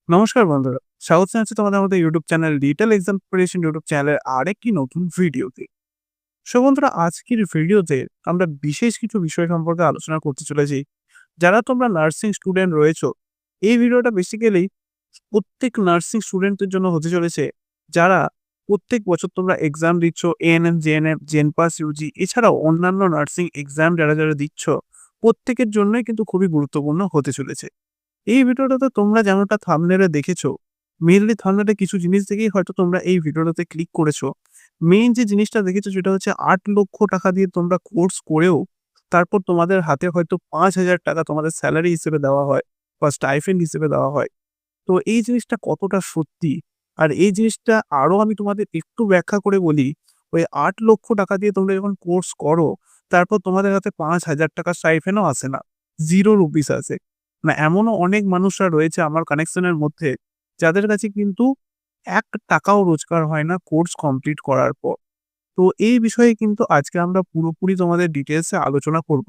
নমস্কার বন্ধুরা, স্বাগত জানাচ্ছি তোমাদের আমাদের YouTube channel digital exam preparation YouTube চ্যানেলের আরেকটি নতুন ভিডিওতে। বন্ধুরা, আজকের ভিডিওতে আমরা বিশেষ কিছু বিষয় সম্পর্কে আলোচনা করতে চলেছি। যারা তোমরা নার্সিং স্টুডেন্ট রয়েছো, এই ভিডিওটা বেসিক্যালি প্রত্যেক নার্সিং স্টুডেন্টদের জন্য হতে চলেছে, যারা প্রত্যেক বছর তোমরা এক্সাম দিচ্ছ, এএনএম, জেএনএম, জেনপাস, ইউজি এছাড়াও অন্যান্য নার্সিং এক্সাম যারা দিচ্ছ, প্রত্যেকের জন্যই কিন্তু খুবই গুরুত্বপূর্ণ হতে চলেছে। এই ভিডিওটাতে তোমরা যেমনটা থাম্বনেইলে দেখেছো, মেইনলি থাম্বনেইলে কিছু জিনিস দেখেই হয়তো তোমরা এই ভিডিওটাতে ক্লিক করেছো। মেইন যে জিনিসটা দেখেছো সেটা হচ্ছে ৳৮,০০,০০০ দিয়ে তোমরা কোর্স করেও তারপর তোমাদের হাতে হয়তো ৳৫,০০০ তোমাদের সেলারি হিসেবে দেওয়া হয় বা স্টাইপেন্ড হিসেবে দেওয়া হয়। তো এই জিনিসটা কতটা সত্যি? আর এই জিনিসটা আরো আমি তোমাদের একটু ব্যাখ্যা করে বলি। ওই ৳৮,০০,০০০ দিয়ে তোমরা যখন কোর্স করো, তারপর তোমাদের হাতে ৳৫,০০০ স্টাইপেন্ডও আসে না। ৳0 আসে। এমনও অনেক মানুষরা রয়েছে আমার কানেকশনের মধ্যে, যাদের কাছে কিন্তু ৳১ রোজগার হয় না কোর্স কমপ্লিট করার পর। তো এই বিষয়ে কিন্তু আজকে আমরা পুরোপুরি তোমাদের ডিটেইলসে আলোচনা করব।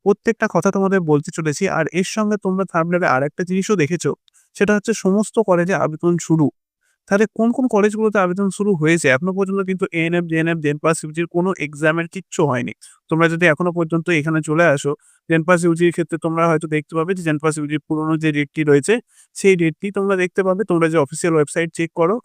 প্রত্যেকটা কথা তোমাদের বলতে চলেছি। আর এর সঙ্গে তোমরা থাম্বনেইলে আরেকটা জিনিসও দেখেছো, সেটা হচ্ছে সমস্ত কলেজে আবেদন শুরু। তাহলে কোন কলেজগুলোতে আবেদন শুরু হয়েছে? এখনো পর্যন্ত কিন্তু এএনএম, জেএনএম, জেনপাস, ইউজির কোনো এক্সামের কিচ্ছু হয়নি। তোমরা যদি এখনো পর্যন্ত এখানে চলে আসো, জেনপাস, ইউজির ক্ষেত্রে তোমরা হয়তো দেখতে পাবে যে জেনপাস, ইউজির পুরনো যে ডেটটি রয়েছে, সেই ডেটটি তোমরা দেখতে পাবে। তোমরা যে অফিসিয়াল ওয়েবসাইট চেক করো,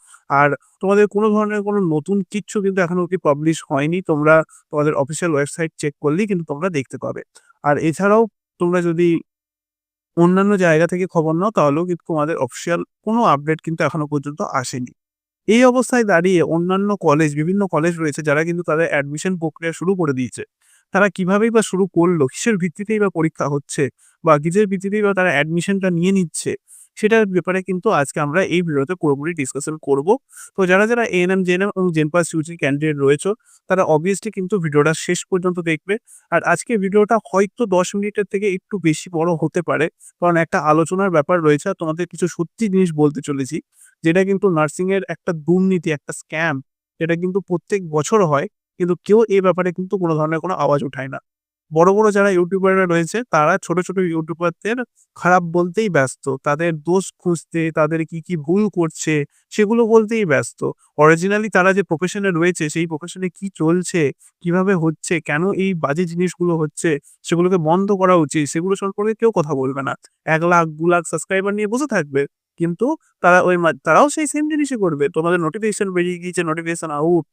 আর তোমাদের কোনো ধরনের কোনো নতুন কিচ্ছু কিন্তু এখনো অব্দি পাবলিশ হয়নি। তোমরা তোমাদের অফিসিয়াল ওয়েবসাইট চেক করলেই কিন্তু তোমরা দেখতে পাবে। আর এছাড়াও তোমরা যদি অন্যান্য জায়গা থেকে খবর নাও, তাহলেও কিন্তু তোমাদের অফিসিয়াল কোনো আপডেট কিন্তু এখনো পর্যন্ত আসেনি। এই অবস্থায় দাঁড়িয়ে অন্যান্য কলেজ, বিভিন্ন কলেজ রয়েছে যারা কিন্তু তাদের অ্যাডমিশন প্রক্রিয়া শুরু করে দিয়েছে। তারা কিভাবেই বা শুরু করলো? কিসের ভিত্তিতেই বা পরীক্ষা হচ্ছে? বা কিসের ভিত্তিতেই বা তারা অ্যাডমিশনটা নিয়ে নিচ্ছে? সেটার ব্যাপারে কিন্তু আজকে আমরা এই ভিডিওতে পুরোপুরি ডিসকাশন করব। তো যারা এএনএম, জেএনএম এবং জেনপাস ইউজি ক্যান্ডিডেট রয়েছো, তারা অবভিয়াসলি কিন্তু ভিডিওটা শেষ পর্যন্ত দেখবে। আর আজকের ভিডিওটা হয়তো ১০ মিনিটের থেকে একটু বেশি বড় হতে পারে। কারণ একটা আলোচনার ব্যাপার রয়েছে। আর তোমাদের কিছু সত্যি জিনিস বলতে চলেছি। যেটা কিন্তু নার্সিং এর একটা দুর্নীতি, একটা স্ক্যাম, যেটা কিন্তু প্রত্যেক বছর হয়। কিন্তু কেউ এ ব্যাপারে কিন্তু কোন ধরনের কোন আওয়াজ উঠায় না। বড় যারা ইউটিউবাররা রয়েছে, তারা ছোট ইউটিউবারদের খারাপ বলতেই ব্যস্ত। তাদের দোষ খুঁজতে, তাদের কি ভুল করছে সেগুলো বলতেই ব্যস্ত। অরিজিনালি তারা যে প্রফেশনে রয়েছে, সেই প্রফেশনে কি চলছে, কিভাবে হচ্ছে, কেন এই বাজে জিনিসগুলো হচ্ছে, সেগুলোকে বন্ধ করা উচিত, সেগুলো সম্পর্কে কেউ কথা বলবে না। ১,০০,০০০, ২,০০,০০০ সাবস্ক্রাইবার নিয়ে বসে থাকবে। কিন্তু তারাও সেই সেম জিনিসই করবে। তোমাদের নোটিফিকেশন বেরিয়ে গিয়েছে, নোটিফিকেশন আউট,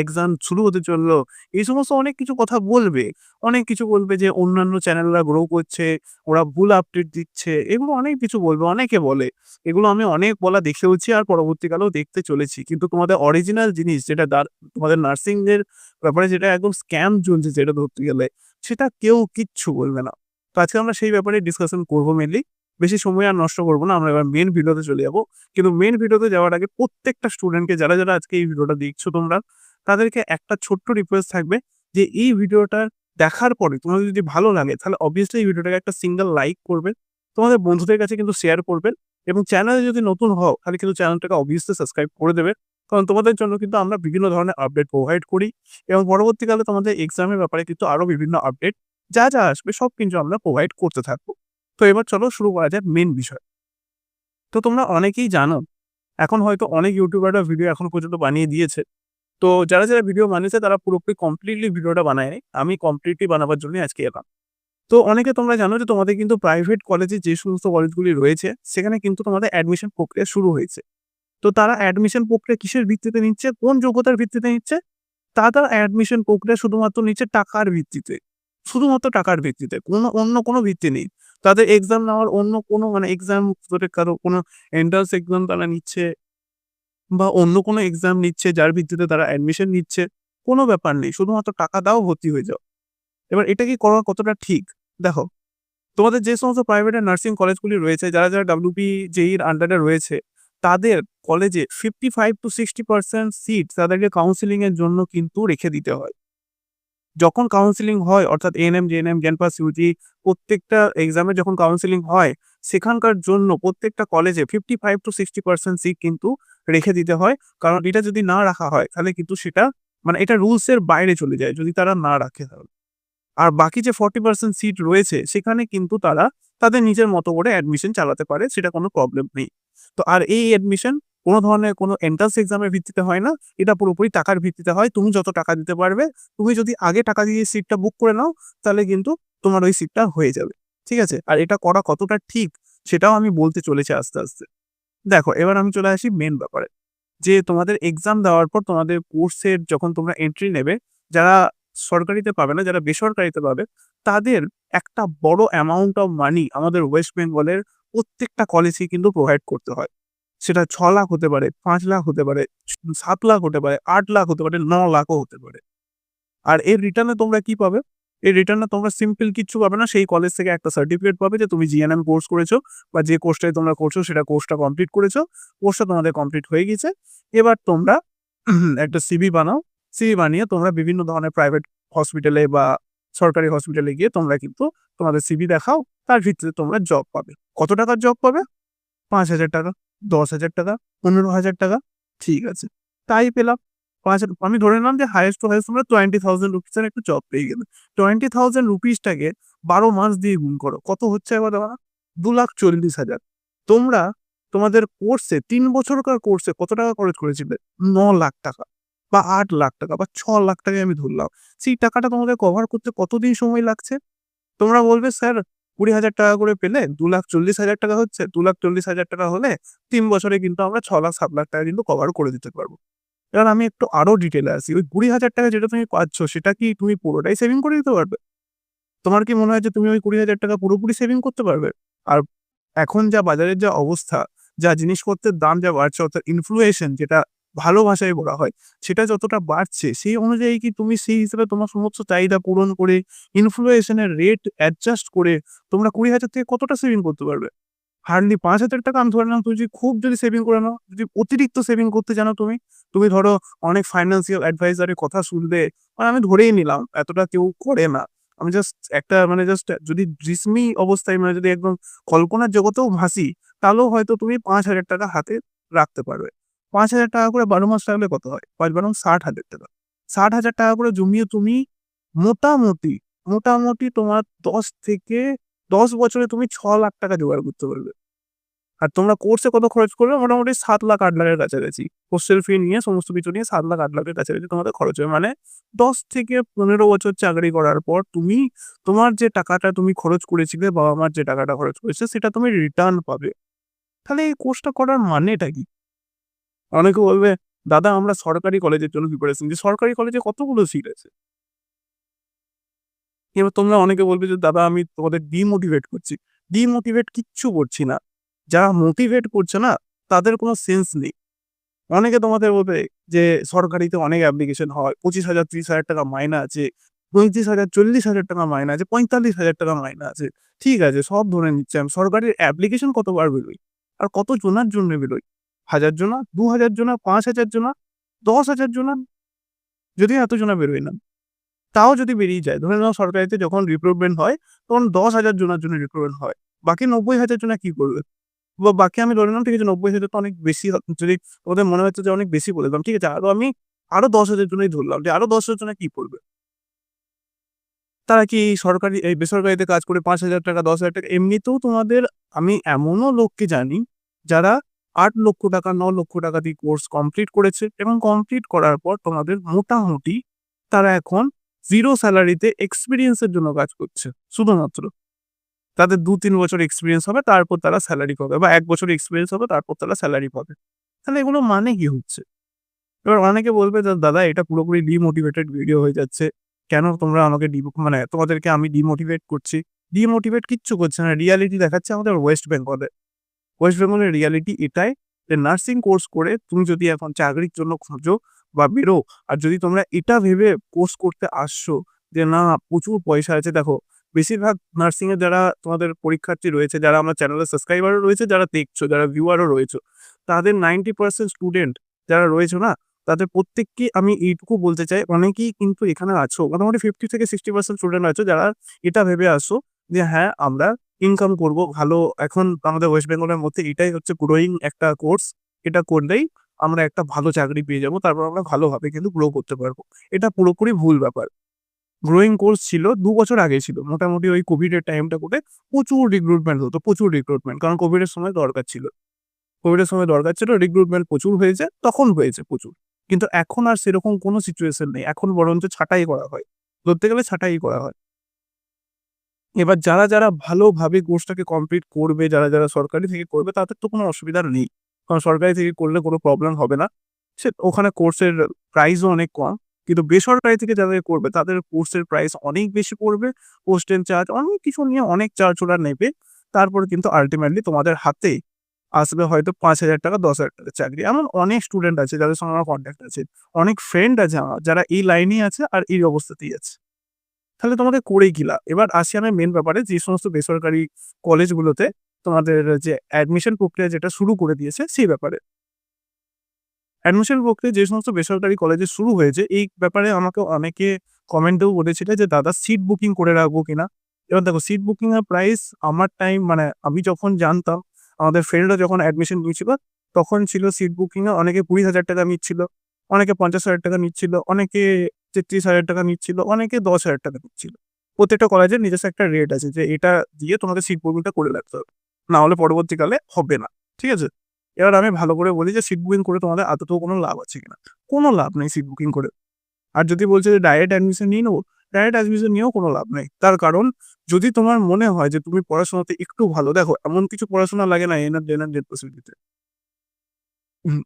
এক্সাম শুরু হতে চললো। এই সমস্ত অনেক কিছু কথা বলবে। অনেক কিছু বলবে যে অন্যান্য চ্যানেলরা গ্রো করছে, ওরা ভুল আপডেট দিচ্ছে। এগুলো অনেক কিছু বলবে, অনেকে বলে। এগুলো আমি অনেক বলা দেখেওছি আর পরবর্তীকালেও দেখতে চলেছি। কিন্তু তোমাদের অরিজিনাল জিনিস যেটা তোমাদের নার্সিং এর ব্যাপারে যেটা একদম স্ক্যাম চলছে যেটা ধরতে গেলে, সেটা কেউ কিচ্ছু বলবে না। তো আজকে আমরা সেই ব্যাপারে ডিসকাশন করব মেইনলি। বেশি সময় আর নষ্ট করব না। আমরা এবার মেইন ভিডিওতে চলে যাব। কিন্তু মেইন ভিডিওতে যাওয়ার আগে প্রত্যেকটা স্টুডেন্টকে, যারা আজকে এই ভিডিওটা দেখছো তোমরা, তাদেরকে একটা ছোট্ট রিকোয়েস্ট থাকবে যে এই ভিডিওটা দেখার পরে তোমাদের যদি ভালো লাগে, তাহলে অবভিয়াসলি এই ভিডিওটাকে একটা সিঙ্গেল লাইক করবেন। তোমাদের বন্ধুদের কাছে কিন্তু শেয়ার করবেন এবং চ্যানেলে যদি নতুন হও, তাহলে কিন্তু চ্যানেলটাকে অবভিয়াসলি সাবস্ক্রাইব করে দেবে। কারণ তোমাদের জন্য কিন্তু আমরা বিভিন্ন ধরনের আপডেট প্রোভাইড করি এবং পরবর্তীকালে তোমাদের এক্সামের ব্যাপারে কিন্তু আরো বিভিন্ন আপডেট যা আসবে সব কিন্তু আমরা প্রোভাইড করতে থাকবো। তো এবার চলো শুরু করা যাক মেইন বিষয়। তো তোমরা অনেকেই জানো, এখন হয়তো অনেক ইউটিউবাররা ভিডিও এখনো পর্যন্ত বানিয়ে দিয়েছে। তো যারা ভিডিও বানিয়েছে তারা পুরোপুরি কমপ্লিটলি ভিডিওটা বানায় নাই। আমি কমপ্লিটলি বানাবার জন্যই আজকে এলাম। তো অনেকে তোমরা জানো যে তোমাদের কিন্তু প্রাইভেট কলেজে যে সমস্ত কলেজগুলি রয়েছে, সেখানে কিন্তু তোমাদের অ্যাডমিশন প্রক্রিয়া শুরু হয়েছে। তো তারা অ্যাডমিশন প্রক্রিয়া কিসের ভিত্তিতে নিচ্ছে? কোন যোগ্যতার ভিত্তিতে নিচ্ছে? তারা অ্যাডমিশন প্রক্রিয়া শুধুমাত্র নিচ্ছে টাকার ভিত্তিতে। শুধুমাত্র টাকার ভিত্তিতে। অন্য কোনো ভিত্তি নেই। তাদের এক্সাম নেওয়ার অন্য কোনো এক্সাম ধরে কারো কোনো এন্ট্রান্স এক্সাম তারা নিচ্ছে বা অন্য কোনো এক্সাম নিচ্ছে যার ভিত্তিতে তারা অ্যাডমিশন নিচ্ছে। কোনো ব্যাপার নেই। শুধুমাত্র টাকা দাও, ভর্তি হয়ে যাও। এবার এটা কি করা কতটা ঠিক? দেখো, তোমাদের যে সমস্ত প্রাইভেট নার্সিং কলেজগুলি রয়েছে, যারা WP, জেইই এর আন্ডারে রয়েছে, তাদের কলেজে 55-60% সিট তাদেরকে কাউন্সেলিং এর জন্য কিন্তু রেখে দিতে হয়। যখন কাউন্সেলিং হয়, অর্থাৎ এএনএম, জেএনএম, ক্যাম্পাস, ইউজি প্রত্যেকটা এক্সামে যখন কাউন্সেলিং হয়, সেখানকার জন্য প্রত্যেকটা কলেজে 55-60% সিট কিন্তু রেখে দিতে হয়। কারণ এটা যদি না রাখা হয়, তাহলে কিন্তু সেটা এটা রুলস এর বাইরে চলে যায় যদি তারা না রাখে তাহলে। আর বাকি যে 40% সিট রয়েছে, সেখানে কিন্তু তারা তাদের নিজের মতো করে অ্যাডমিশন চালাতে পারে। সেটা কোনো প্রবলেম নেই। তো আর এই অ্যাডমিশন কোনো ধরনের কোনো এন্ট্রান্স এক্সামের ভিত্তিতে হয় না। এটা পুরোপুরি টাকার ভিত্তিতে হয়। তুমি যত টাকা দিতে পারবে, তুমি যদি আগে টাকা দিয়ে সিটটা বুক করে নাও, তাহলে কিন্তু তোমার ওই সিটটা হয়ে যাবে। ঠিক আছে? আর এটা করা কতটা ঠিক সেটাও আমি বলতে চলেছি আস্তে, আস্তে। দেখো এবার আমি চলে আসি মেইন ব্যাপারে। যে তোমাদের এক্সাম দেওয়ার পর তোমাদের কোর্সের যখন তোমরা এন্ট্রি নেবে, যারা সরকারিতে পাবে না, যারা বেসরকারিতে পাবে, তাদের একটা বড় অ্যামাউন্ট অফ মানি আমাদের ওয়েস্ট বেঙ্গলের প্রত্যেকটা কলেজেই কিন্তু প্রোভাইড করতে হয়। সেটা ৬ লাখ হতে পারে, ৫ লাখ হতে পারে, ৭ লাখ হতে পারে, ৮ লাখ হতে পারে, ৯ লাখও হতে পারে। আর এর রিটার্ন এ তোমরা কি পাবে? এর রিটার্ন এ তোমরা সিম্পল কিচ্ছু পাবে না। সেই কলেজ থেকে একটা সার্টিফিকেট পাবে যে তুমি জিএনএম কোর্স করেছো বা যে কোর্সটাই তোমরা করছো সেটা কোর্সটা কমপ্লিট করেছো। কোর্সটা তোমাদের কমপ্লিট হয়ে গেছে। এবার তোমরা একটা সিভি বানাও। সিভি বানিয়ে তোমরা বিভিন্ন ধরনের প্রাইভেট হসপিটালে বা সরকারি হসপিটালে গিয়ে তোমরা কিন্তু তোমাদের সিভি দেখাও। তার ভিত্তিতে তোমরা জব পাবে। কত টাকার জব পাবে? ৳৫,০০০, ৳১০,০০০, ৳১৫,০০০। ঠিক আছে। তাই পেলাম। ৫ আমি ধরে নিলাম যে হাইয়েস্ট টু হাইয়েস্ট তোমরা ৳20,000 এর একটা জব পেয়ে গেলে। ৳20,000 টাকে ১২ মাস দিয়ে গুণ করো। কত হচ্ছে একবার দেখাও না? ৳২,৪০,০০০। তোমরা তোমাদের কোর্সে ৩ বছরকার কোর্সে কত টাকা খরচ করেছিলে? ৳৯,০০,০০০ বা ৳৮,০০,০০০ বা ৳৬,০০,০০০ আমি ধরলাম। সেই টাকাটা তোমাদের কভার করতে কতদিন সময় লাগছে? তোমরা বলবে, "স্যার ৳২০,০০০ করে পেলে ৳২,৪০,০০০ হচ্ছে। ৳২,৪০,০০০ হলে ৩ বছরে কিন্তু আমরা ৳৬,০০,০০০ ৳৭,০০,০০০ কিন্তু কভার করে দিতে পারব।" এবার আমি একটু আরো ডিটেইলে আসি। ওই ৳২০,০০০ যেটা তুমি পাচ্ছ সেটা কি তুমি পুরোটাই সেভিং করে দিতে পারবে? তোমার কি মনে হয় যে তুমি ওই ৳২০,০০০ পুরোপুরি সেভিং করতে পারবে? আর এখন যা বাজারের যা অবস্থা, যা জিনিসপত্রের দাম যা বাড়ছে অর্থাৎ ইনফ্লেশন যেটা ভালো ভাষায় বলা হয়, সেটা যতটা বাড়ছে সেই অনুযায়ী কি তুমি সেই হিসেবে তোমার সমস্ত চাহিদা পূরণ করে ইনফ্লেশন এর রেট অ্যাডজাস্ট করে তোমরা ২০,০০০ থেকে কতটা সেভিং করতে পারবে? হার্ডলি ৳৫,০০০ আমি ধরে নিলাম তুমি যদি খুব যদি সেভিং করে নাও, যদি অতিরিক্ত সেভিং করতে জানো তুমি, তুমি ধরো অনেক ফাইন্যান্সিয়াল অ্যাডভাইজার এর কথা শুনলে, মানে আমি ধরেই নিলাম এতটা কেউ করে না। আমি জাস্ট একটা মানে জাস্ট যদি জিসমি অবস্থায় মানে যদি একদম কল্পনার জগতেও ভাসি, তাহলেও হয়তো তুমি ৳৫,০০০ হাতে রাখতে পারবে। ৳৫,০০০ করে ১২ মাস রাখলে কত হয়? ৫ × ৬০,০০০। ৳৬০,০০০ করে জমিয়ে তুমি মোটামুটি, মোটামুটি তোমার ১০ থেকে ১০ বছরে তুমি ৳৬,০০,০০০ জোগাড় করতে পারবে। আর তোমরা কোর্সে কত খরচ করবে? মোটামুটি ৭,০০,০০০ ৮,০০,০০০ এর কাছাকাছি। হোস্টেল ফি নিয়ে সমস্ত কিছু নিয়ে ৭,০০,০০০ ৮,০০,০০০ এর কাছাকাছি তোমাদের খরচ হবে। মানে ১০ থেকে ১৫ বছর চাকরি করার পর তুমি তোমার যে টাকাটা তুমি খরচ করেছিলে, বাবা-মার যে টাকাটা খরচ করেছে সেটা তুমি রিটার্ন পাবে। তাহলে এই কোর্সটা করার মানেটা কি? অনেকে বলবে, "দাদা আমরা সরকারি কলেজের জন্য প্রিপারেশন নিচ্ছি।" সরকারি কলেজে কতগুলো সিট আছে? এবার তোমরা অনেকে বলবে যে, "দাদা আমি তোমাদের ডিমোটিভেট করছি।" ডিমোটিভেট কিচ্ছু করছি না। যারা মোটিভেট করছে না, তাদের কোনো সেন্স নেই। অনেকে তোমাদের বলবে যে, "সরকারিতে অনেক অ্যাপ্লিকেশন হয়। ৳২৫,০০০ ৳৩০,০০০ মাইনে আছে। ৳৩৫,০০০ ৳৪০,০০০ মাইনে আছে। ৳৪৫,০০০ মাইনে আছে।" ঠিক আছে, সব ধরে নিচ্ছি আমি। সরকারের অ্যাপ্লিকেশন কতবার বেরোয়? আর কত জনার জন্য বেরোয়? ১,০০০ জনা, ২,০০০ জনা, ৫,০০০ জনা, ১০,০০০ জনা? যদিও এত জনা বেরোয় না। তাও যদি বেরিয়ে যায়, ধরে নাও সরকারিতে যখন রিক্রুটমেন্ট হয়, তখন ১০,০০০ জনের জন্য রিক্রুটমেন্ট হয়। বাকি ৯০,০০০ জনা কি করবে? বা বাকি আমি ধরে নিলাম ঠিক আছে ৯০,০০০ তো অনেক বেশি যদি ওদের মনে হচ্ছে যে অনেক বেশি বলে দিলাম। ঠিক আছে আরো ১০,০০০ জনই ধরলাম যে আরো ১০,০০০ জনা কি করবে? তারা কি সরকারি এই বেসরকারিতে কাজ করে ৳৫,০০০ ৳১০,০০০ এমনিতেও তোমাদের আমি এমনও লোককে জানি যারা ৳৮,০০,০০০ ৳৯,০০,০০০ দিয়ে কোর্স কমপ্লিট করেছে এবং কমপ্লিট করার পর তোমাদের মোটামুটি তারা এখন 0 সেলারিতে এক্সপেরিয়েন্স এর জন্য কাজ করছে শুধুমাত্র। তাদের ২-৩ বছর এক্সপেরিয়েন্স হবে তারপর তারা সেলারি পাবে বা ১ বছর এক্সপেরিয়েন্স হবে তারপর তারা সেলারি পাবে। তাহলে এগুলো মানে কি হচ্ছে? এবার অনেকে বলবে যে, "দাদা এটা পুরোপুরি ডিমোটিভেটেড ভিডিও হয়ে যাচ্ছে। কেন তোমরা আমাকে মানে তোমাদেরকে আমি ডিমোটিভেট করছি?" ডিমোটিভেট কিচ্ছু করছে না। রিয়ালিটি দেখাচ্ছে আমাদের ওয়েস্ট বেঙ্গলে। ওয়েস্ট বেঙ্গলের রিয়ালিটি এটাই যে নার্সিং কোর্স করে তুমি যদি এখন চাকরির জন্য খোঁজো বা বেরো, আর যদি তোমরা এটা ভেবে কোর্স করতে আসছো যে না প্রচুর পয়সা আছে, দেখো বেশিরভাগ নার্সিং এর যারা তোমাদের পরীক্ষার্থী রয়েছে, যারা আমার চ্যানেলের সাবস্ক্রাইবারও রয়েছে, যারা দেখছো, যারা ভিউয়ারও রয়েছে, তাদের 90% স্টুডেন্ট যারা রয়েছে না, তাদের প্রত্যেককেই আমি এইটুকু বলতে চাই, অনেকেই কিন্তু এখানে আছো। মোটামুটি 50 থেকে 60% স্টুডেন্ট আছো যারা এটা ভেবে আসো যে হ্যাঁ, আমরা ইনকাম করব ভালো। এখন আমাদের ওয়েস্ট বেঙ্গলের মধ্যে এটাই হচ্ছে গ্রোইং একটা কোর্স। এটা করলেই আমরা একটা ভালো চাকরি পেয়ে যাবো। তারপর আমরা ভালোভাবে কিন্তু গ্রো করতে পারবো। এটা পুরোপুরি ভুল ব্যাপার। গ্রোইং কোর্স ছিল ২ বছর আগে ছিল। মোটামুটি ওই কোভিড এর টাইমটা করে প্রচুর রিক্রুটমেন্ট হতো, প্রচুর রিক্রুটমেন্ট। কারণ কোভিড এর সময় দরকার ছিল। কোভিডের সময় দরকার ছিল, রিক্রুটমেন্ট প্রচুর হয়েছে, তখন হয়েছে প্রচুর। কিন্তু এখন আর সেরকম কোনো সিচুয়েশন নেই। এখন বরঞ্চ ছাঁটাই করা হয়। ধরতে গেলে ছাঁটাই করা হয়। এবার যারা ভালোভাবে কোর্সটাকে কমপ্লিট করবে, যারা সরকারি থেকে করবে তাদের তো কোনো অসুবিধা নেই। কারণ সরকারি থেকে করলে কোনো প্রবলেম হবে না। ওখানে কোর্সের প্রাইসও অনেক কম। কিন্তু বেসরকারি থেকে যারা করবে তাদের কোর্সের প্রাইস অনেক বেশি পড়বে। হোস্টেল চার্জ অনেক কিছু নিয়ে অনেক চার্জ ওরা নেবে। তারপরে কিন্তু আল্টিমেটলি তোমাদের হাতে আসবে হয়তো ৳৫,০০০ ৳১০,০০০ চাকরি। এমন অনেক স্টুডেন্ট আছে যাদের সঙ্গে আমার কনট্যাক্ট আছে। অনেক ফ্রেন্ড আছে আমার যারা এই লাইনেই আছে আর এই অবস্থাতেই আছে। তাহলে তোমাদের করেই কি লাভ? এবার আসি আমি মেইন ব্যাপারে, যে সমস্ত বেসরকারি কলেজগুলোতে তোমাদের যে অ্যাডমিশন প্রক্রিয়া যেটা শুরু করে দিয়েছে সেই ব্যাপারে। অ্যাডমিশন প্রক্রিয়া যে সমস্ত বেসরকারি কলেজে শুরু হয়েছে এই ব্যাপারে আমাকে অনেকে কমেন্টেও বলেছিল যে, "দাদা সিট বুকিং করে রাখবো কিনা?" এবার দেখো, সিট বুকিং এর প্রাইস আমার টাইম মানে আমি যখন জানতাম, আমাদের ফ্রেন্ডরা যখন অ্যাডমিশন নিয়েছিল তখন ছিল সিট বুকিং এ অনেকে ৳২০,০০০ নিচ্ছিল, অনেকে ৳৫০,০০০ নিচ্ছিল, অনেকে ৳৩৩,০০০ নিচ্ছিল, অনেকে ৳১০,০০০ নিচ্ছিল। প্রত্যেকটা কলেজের নিজস্ব একটা রেট আছে যে এটা দিয়ে তোমাদের সিট বুকিংটা করে রাখতে হবে। না হলে পরবর্তীকালে হবে না। ঠিক আছে? এবার আমি ভালো করে বলি যে সিট বুকিং করে তোমাদের আদতেও কোনো লাভ আছে কিনা? কোনো লাভ নেই সিট বুকিং করে। আর যদি বলছে যে ডাইরেক্ট অ্যাডমিশন নিয়ে নেবো, ডাইরেক্ট অ্যাডমিশন নিয়েও কোনো লাভ নেই। তার কারণ যদি তোমার মনে হয় যে তুমি পড়াশোনাতে একটু ভালো, দেখো এমন কিছু পড়াশোনা লাগে না এনার দেনার ডেট পসিবিলিটি। হুম,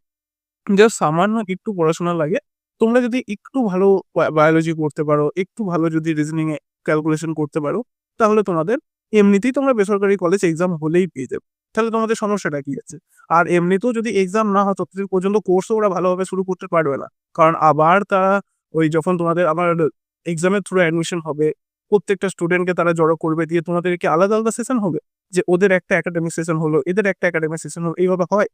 জাস্ট সামান্য একটু পড়াশোনা লাগে। তোমরা যদি একটু ভালো বায়োলজি করতে পারো, একটু ভালো যদি রিজনিং এ ক্যালকুলেশন করতে পারো, তাহলে তোমাদের এমনিতেই তোমরা বেসরকারি কলেজ এক্সাম হলেই পেয়ে যাবে। তাহলে তোমাদের সমস্যাটা কি আছে? আর এমনিতেও যদি এক্সাম না হয় ততদিন পর্যন্ত কোর্সও ওরা ভালোভাবে শুরু করতে পারবে না। কারণ আবার তারা ওই যখন তোমাদের আবার এক্সামের থ্রু অ্যাডমিশন হবে, প্রত্যেকটা স্টুডেন্টকে তারা জড়ো করবে, দিয়ে তোমাদেরকে আলাদা সেশন হবে? যে ওদের একটা একাডেমিক সেশন হলো, এদের একটা একাডেমিক সেশন হলো, এইভাবে হয়?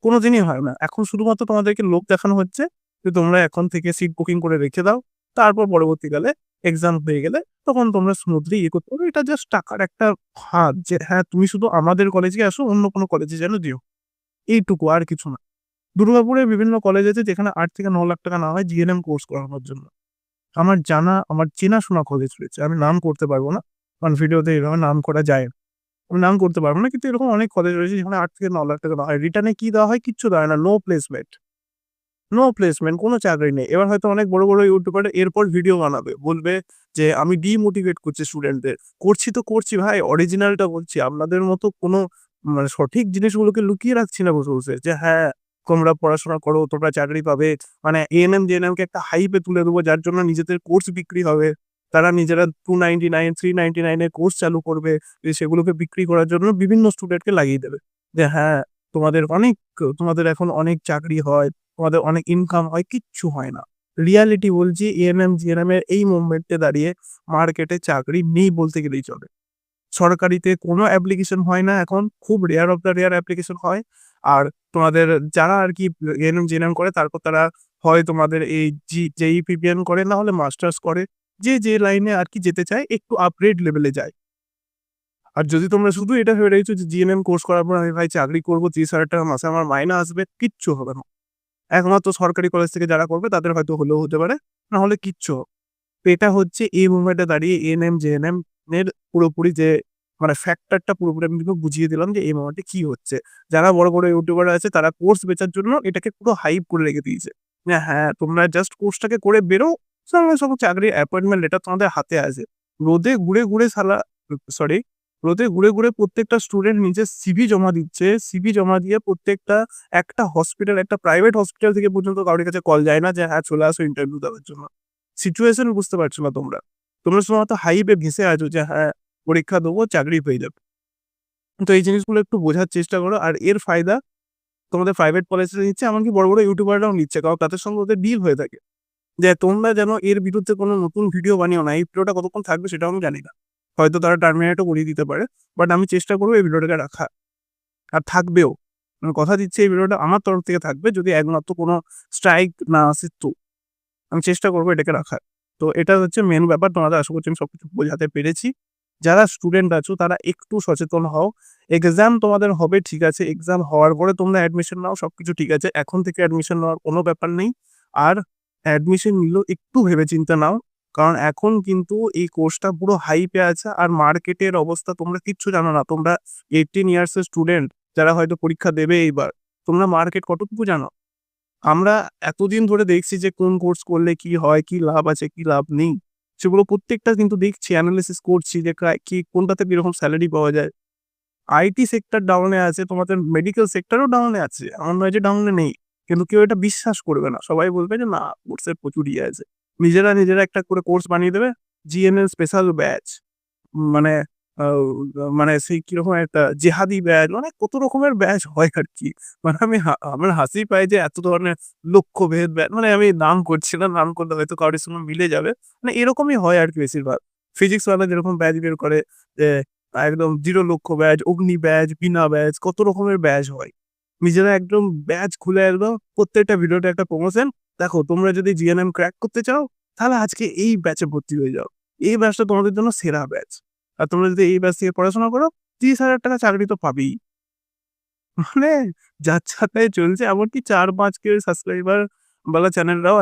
কোনদিনই হয় না। এখন শুধুমাত্র তোমাদেরকে লোভ দেখানো হচ্ছে যে তোমরা এখন থেকে সিট বুকিং করে রেখে দাও। তারপর পরবর্তীকালে এক্সাম হয়ে গেলে তখন তোমরা স্মুথলি করতে পারো। এটা জাস্ট টাকার একটা ফাঁদ যে হ্যাঁ, তুমি শুধু আমাদের কলেজে আসো, অন্য কোনো কলেজে যেন যেও। এইটুকু, আর কিছু না। দুর্গাপুরে বিভিন্ন কলেজ আছে যেখানে ৳৮ থেকে ৳৯ লাখ নেওয়া হয় জিএনএম কোর্স করানোর জন্য। আমার জানা, আমার চেনাশোনা কলেজ রয়েছে। আমি নাম করতে পারব না। কারণ ভিডিওতে এভাবে নাম করা যায় না। আমি নাম করতে পারব না। কিন্তু এরকম অনেক কলেজ রয়েছে যেখানে ৳৮ থেকে ৳৯ লাখ দেওয়া হয়। রিটার্ন এ কি দেওয়া হয়? কিচ্ছু দেওয়া হয় না। No placement. নো প্লেসমেন্ট, কোনো চাকরি নেই। এবার হয়তো অনেক বড় ইউটিউবার এরপর ভিডিও বানাবে। বলবে যে, "আমি ডিমোটিভেট করছি স্টুডেন্টদের।" করছি তো করছি ভাই, অরিজিনালটা বলছি। আপনাদের মতো কোনো মানে সঠিক জিনিসগুলোকে লুকিয়ে রাখছি না বসে। যে হ্যাঁ, তোমরা পড়াশোনা করো, তোমরা চাকরি পাবে। মানে এএনএম, জেএনএম কে একটা হাইপ এ তুলে দেবো যার জন্য নিজেদের কোর্স বিক্রি হবে। তারা নিজেরা 299, 399 এর কোর্স চালু করবে। সেগুলোকে বিক্রি করার জন্য বিভিন্ন স্টুডেন্টকে লাগিয়ে দেবে। যে হ্যাঁ, তোমাদের এখন অনেক চাকরি হয়। তোমাদের অনেক ইনকাম হয়, কিচ্ছু হয় না। রিয়ালিটি বলছি, এএনএম, জিএনএম এর এই মুভমেন্টে দাঁড়িয়ে মার্কেটে চাকরি নেই বলতে গেলেই চলে। সরকারিতে কোনো অ্যাপ্লিকেশন হয় না এখন। খুব rare of the rare application হয়। আর তোমাদের যারা আরকি এএনএম, জিএনএম করে তারপর তারা হয় তোমাদের এই জেইই, পিপিএম করে, না হলে মাস্টার্স করে। যে লাইনে আরকি যেতে চায় একটু আপগ্রেড লেভেলে যায়। আর যদি তোমরা শুধু এটা ভেবে রেখেছো যে জিএনএম কোর্স করার পর আমি ভাই চাকরি করব, ৳৩০,০০০ মাসে আমার মাইনে আসবে, কিচ্ছু হবে না। একমাত্র সরকারি কলেজ থেকে যারা করবে তাদের হয়তো হলেও হতে পারে, না হলে কিচ্ছু হবে না। তো এটা হচ্ছে এই মুভমেন্টে দাঁড়িয়ে এএনএম, জেএনএম এর পুরোপুরি যে মানে ফ্যাক্টরটা পুরোপুরি আমি তোকে বুঝিয়ে দিলাম যে এই মুভমেন্টে কি হচ্ছে। যারা বড় ইউটিউবার আছে তারা কোর্স বেচার জন্য এটাকে পুরো হাইপ করে রেখে দিয়েছে। যে হ্যাঁ, তোমরা জাস্ট কোর্সটাকে করে বেরো, সঙ্গে সঙ্গে চাকরির অ্যাপয়েন্টমেন্ট লেটার তোমাদের হাতে আছে। রোদে ঘুরে শালা সরি রোদে ঘুরে প্রত্যেকটা স্টুডেন্ট নিজের সিভি জমা দিচ্ছে। সিভি জমা দিয়ে প্রত্যেকটা একটা হসপিটাল, একটা প্রাইভেট হসপিটাল থেকে পর্যন্ত কারোর কাছে কল যায় না যে হ্যাঁ, চলে আসো ইন্টারভিউ দেওয়ার জন্য। সিচুয়েশন বুঝতে পারছো না তোমরা। তোমরা শুধুমাত্র হাইপে ভেসে আছো যে হ্যাঁ, পরীক্ষা দেবো, চাকরি পেয়ে যাবে। তো এই জিনিসগুলো একটু বোঝার চেষ্টা করো। আর এর ফায়দা তোমাদের প্রাইভেট কলেজরা নিচ্ছে, এমনকি বড় ইউটিউবাররাও নিচ্ছে। কারণ তাদের সঙ্গে ওদের ডিল হয়ে থাকে। যে তোমরা যেন এর বিরুদ্ধে কোনো নতুন ভিডিও বানিও না। এই ভিডিওটা কতক্ষণ থাকবে সেটাও আমি জানি না। হয়তো তারা টার্মিনেটও করিয়ে দিতে পারে। বাট আমি চেষ্টা করব এই ভিডিওটাকে রাখার। আর থাকবেও। আমি কথা দিচ্ছি এই ভিডিওটা আমার তরফ থেকে থাকবে যদি একমাত্র কোনো স্ট্রাইক না আসে তো। আমি চেষ্টা করব এটাকে রাখার। তো এটা হচ্ছে মেইন ব্যাপার। তোমাদের আশা করছি আমি সবকিছু বোঝাতে পেরেছি। যারা স্টুডেন্ট আছো তারা একটু সচেতন হও। এক্সাম তোমাদের হবে ঠিক আছে। এক্সাম হওয়ার পরে তোমরা অ্যাডমিশন নাও, সবকিছু ঠিক আছে। এখন থেকে অ্যাডমিশন নেওয়ার কোনো ব্যাপার নেই। আর অ্যাডমিশন নিলেও একটু ভেবেচিন্তে নাও। কারণ এখন কিন্তু এই কোর্সটা পুরো হাইপে আছে আর মার্কেটের অবস্থা তোমরা কিচ্ছু জানো না। তোমরা 18 ইয়ার্স এর স্টুডেন্ট। যারা হয়তো পরীক্ষা দেবে এইবার, তোমরা মার্কেট কতটুকু জানো? আমরা এতদিন ধরে দেখছি যে কোন কোর্স করলে কি হয়, কি লাভ আছে, কি লাভ নেই। সেগুলো প্রত্যেকটা কিন্তু দেখছি, এনালিসিস করছি যে কি কোনটাতে কিরকম সেলারি পাওয়া যায়। আইটি সেক্টর ডাউনে আছে, তোমাদের মেডিকেল সেক্টরও ডাউনে আছে। এমন নয় যে ডাউনে নেই। কিন্তু কেউ এটা বিশ্বাস করবে না। সবাই বলবে যে না, কোর্সের প্রচুর ইয়ে আছে। নিজেরা একটা করে কোর্স বানিয়ে দেবে। GNM special batch. মানে আ মানে সেই কিরকম একটা জেহাদি ব্যাচ, মানে কত রকমের ব্যাচ হয় আরকি। মানে আমার হাসি পায় যে এত ধরনের লক্ষ্যভেদ মানে আমি নাম করছি না, নাম করলে হয়তো কারোর সঙ্গে মিলে যাবে। মানে এরকমই হয় আরকি বেশিরভাগ। ফিজিক্স ওয়ালা যেরকম ব্যাচ বের করে যে একদম 0 লক্ষ্য ব্যাচ, অগ্নি ব্যাচ, বিনা ব্যাচ, কত রকমের ব্যাচ হয়। নিজেরা একদম ব্যাচ খুলে একদম প্রত্যেকটা ভিডিওতে একটা প্রমোশন। দেখো তোমরা যদি জিএনএম ক্র্যাক করতে চাও, তাহলে আজকে এই ব্যাচে ভর্তি হয়ে যাও। এই ব্যাচটা তোমাদের জন্য সেরা ব্যাচ। আর তোমরা যদি এই ব্যাচ থেকে পড়াশোনা করো, ৳৩০,০০০ চাকরি তো পাবেই। মানে যাচ্ছেতাই চলছে। এমনকি ৪-৫ কে সাবস্ক্রাইবার ওয়ালা চ্যানেলরাও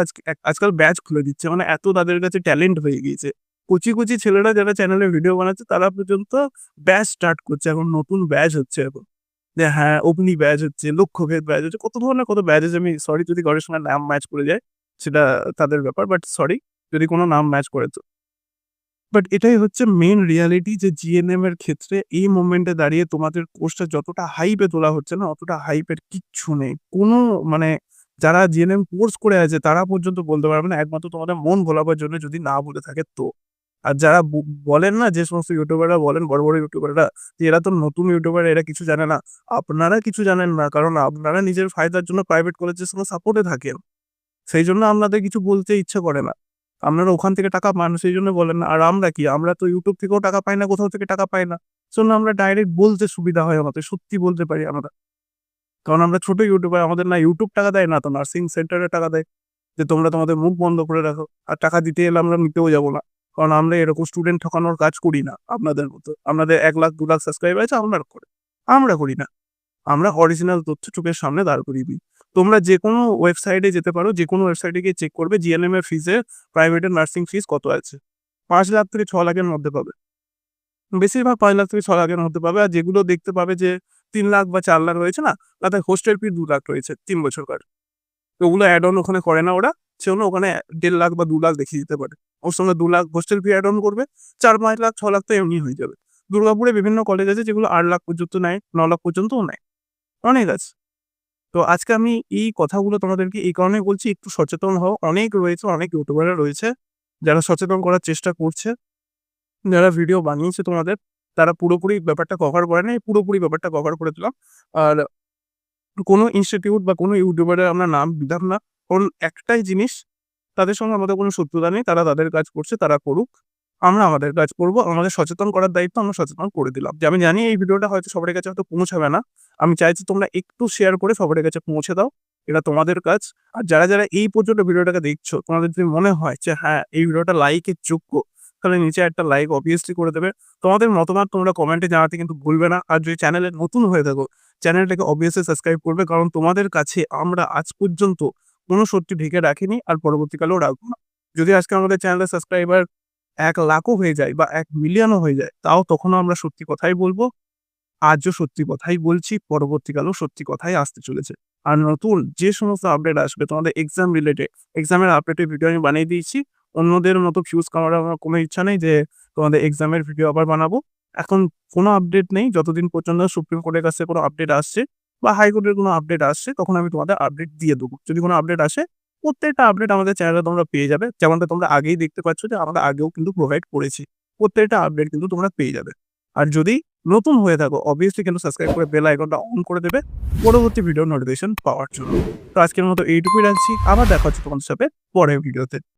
আজকাল ব্যাচ খুলে দিচ্ছে। মানে এত তাদের কাছে ট্যালেন্ট হয়ে গিয়েছে। কচি ছেলেরা যারা চ্যানেলে ভিডিও বানাচ্ছে তারা পর্যন্ত ব্যাচ স্টার্ট করছে। এখন নতুন ব্যাচ হচ্ছে এখন। যে হ্যাঁ, অগ্নি ব্যাচ হচ্ছে, লক্ষ্যভেদ ব্যাচ হচ্ছে। কত ধরনের কত ব্যাচ আছে। আমি সরি যদি কারোর সঙ্গে নাম ম্যাচ করে যায়। সেটা তাদের ব্যাপার। বাট সরি যদি কোন নাম ম্যাচ করে তো। বাট এটাই হচ্ছে মেইন রিয়ালিটি যে জিএনএম এর ক্ষেত্রে এই মোমেন্টে দাঁড়িয়ে তোমাদের কোর্সটা যতটা হাইপ এ তোলা হচ্ছে না, অতটা হাইপ এর কিচ্ছু নেই। কোনো মানে যারা জিএনএম কোর্স করে আছে তারা পর্যন্ত বলতে পারবে না, একমাত্র তোমাদের মন ভোলাবার জন্য যদি না বলে থাকে তো। আর যারা বলেন না, যে সমস্ত ইউটিউবাররা বলেন, বড় ইউটিউবাররা যে এরা তো নতুন ইউটিউবার, এরা কিছু জানে না। আপনারা কিছু জানেন না। কারণ আপনারা নিজের ফায়দার জন্য প্রাইভেট কলেজের সঙ্গে সাপোর্টে থাকেন। সেইজন্য আপনাদের কিছু বলতে ইচ্ছে করে না। আপনারা ওখান থেকে টাকা পান সেইজন্য বলেন না। আর আমরা কি? আমরা তো YouTube থেকেও টাকা পাই না, কোথাও থেকে টাকা পাই না। সেজন্য আমরা ডাইরেক্ট বলতে সুবিধা হয় আমাদের। সত্যি বলতে পারি আমরা। কারণ আমরা ছোট ইউটিউবার, আমাদের না YouTube টাকা দেয়, না তো নার্সিং সেন্টারে টাকা দেয়। যে তোমরা তোমাদের মুখ বন্ধ করে রাখো। আর টাকা দিতে এলে আমরা নিতেও যাব না। কারণ আমরা এরকম স্টুডেন্ট ঠকানোর কাজ করি না আপনাদের মতো। আপনাদের ১,০০,০০০ ২,০০,০০০ সাবস্ক্রাইবার আছে, আমরা করি না। আমরা অরিজিনাল তথ্য চোখের সামনে দাঁড় করিয়ে দিই। তোমরা যেকোনো ওয়েবসাইটে যেতে পারো, যেকোনো ওয়েবসাইটে গিয়ে চেক করবে জিএনএম এর ফিজে প্রাইভেটের নার্সিং ফিজ কত আছে। ৫,০০,০০০ থেকে ৬,০০,০০০ এর মধ্যে পাবে। বেশিরভাগ ৫,০০,০০০ থেকে ৬,০০,০০০ এর মধ্যে পাবে। আর যেগুলো দেখতে পাবে যে ৩,০০,০০০ বা ৪,০০,০০০ রয়েছে না, তাতে হোস্টেল ফি ২,০০,০০০ রয়েছে ৩ বছরকার। তো ওগুলো অ্যাড অন ওখানে করে না ওরা। সেজন্য ওখানে ১,৫,০০,০০০ বা ২,০০,০০০ দেখিয়ে দিতে পারে। ওর সঙ্গে ২,০০,০০০ হোস্টেল ফি অ্যাড অন করবে। ৪-৫,০০,০০০, ৬,০০,০০০ তো এমনি হয়ে যাবে। দুর্গাপুরে বিভিন্ন কলেজ আছে যেগুলো ৮,০০,০০০ পর্যন্ত নেয়, ৯,০০,০০০ পর্যন্তও নেয়। অনেক আছে। তো আজকে আমি এই কথাগুলো তোমাদেরকে এই কারণেই বলছি, একটু সচেতন হও। অনেক রয়েছে, অনেক ইউটিউবাররা রয়েছে যারা সচেতন করার চেষ্টা করছে। যারা ভিডিও বানিয়েছে তোমাদের, তারা পুরোপুরি ব্যাপারটা কভার করে নাই। পুরোপুরি ব্যাপারটা কভার করে দিলাম। আর কোনো ইনস্টিটিউট বা কোনো ইউটিউবারের আমরা নাম দিলাম না। কারণ একটাই জিনিস, তাদের সঙ্গে আমাদের কোনো শত্রুতা নেই। তারা তাদের কাজ করছে, তারা করুক। আমরা আমাদের কাজ করব। আমাদের সচেতন করার দায়িত্ব আমরা সচেতন করে দিলাম। যে আমি জানি এই ভিডিওটা হয়তো সবার কাছে হয়তো পৌঁছাবে না। আমি চাইছি তোমরা একটু শেয়ার করে সবার কাছে পৌঁছে দাও। এটা তোমাদের কাজ। আর যারা এই পর্যন্ত ভিডিওটাকে দেখছো, তোমাদের যদি মনে হয় যে হ্যাঁ, এই ভিডিওটা লাইকের যোগ্য, তাহলে নিচে একটা লাইক অবভিয়াসলি করে দেবে। তোমাদের মতামত তোমরা কমেন্টে জানাতে কিন্তু ভুলবে না। আর যদি চ্যানেলে নতুন হয়ে থাকো, চ্যানেলটাকে অবভিয়াসলি সাবস্ক্রাইব করবে। কারণ তোমাদের কাছে আমরা আজ পর্যন্ত কোনো সত্যি ঢেকে রাখিনি, আর পরবর্তীকালেও রাখবো না। যদি আজকে আমাদের চ্যানেলের সাবস্ক্রাইবার ১,০০,০০০ হয়ে যায় বা ১,০০,০০০,০০০ হয়ে যায়, তাও তখনও আমরা সত্যি কথাই বলব। আজও সত্যি কথাই বলছি, পরবর্তীকালেও সত্যি কথাই আসতে চলেছে। আর নতুন যে সমস্ত আপডেট আসবে তোমাদের এক্সাম রিলেটেড, এক্সামের আপডেটের ভিডিও আমি বানিয়ে দিয়েছি। অন্যদের মতো ফিউজ করার আমার কোনো ইচ্ছা নেই যে তোমাদের এক্সামের ভিডিও আবার বানাবো। এখন কোনো আপডেট নেই যতদিন পর্যন্ত সুপ্রিম কোর্টের কাছে কোনো আপডেট আসছে বা হাইকোর্টের কোনো আপডেট আসছে, তখন আমি তোমাদের আপডেট দিয়ে দেবো। যদি কোনো আপডেট আসে, প্রত্যেকটা আপডেট আমাদের চ্যানেলে তোমরা পেয়ে যাবে। যেমনটা তোমরা আগেই দেখতে পাচ্ছ যে আমরা আগেও কিন্তু প্রোভাইড করেছি। প্রত্যেকটা আপডেট কিন্তু তোমরা পেয়ে যাবে। আর যদি নতুন হয়ে থাকো, অবভিয়াসলি কিন্তু সাবস্ক্রাইব করে বেল আইকনটা অন করে দেবে পরবর্তী ভিডিও নোটিফিকেশন পাওয়ার জন্য। তো আজকের মতো এইটুকুই রাখছি। আবার দেখা হচ্ছে তোমাদের সাথে পরের ভিডিওতে।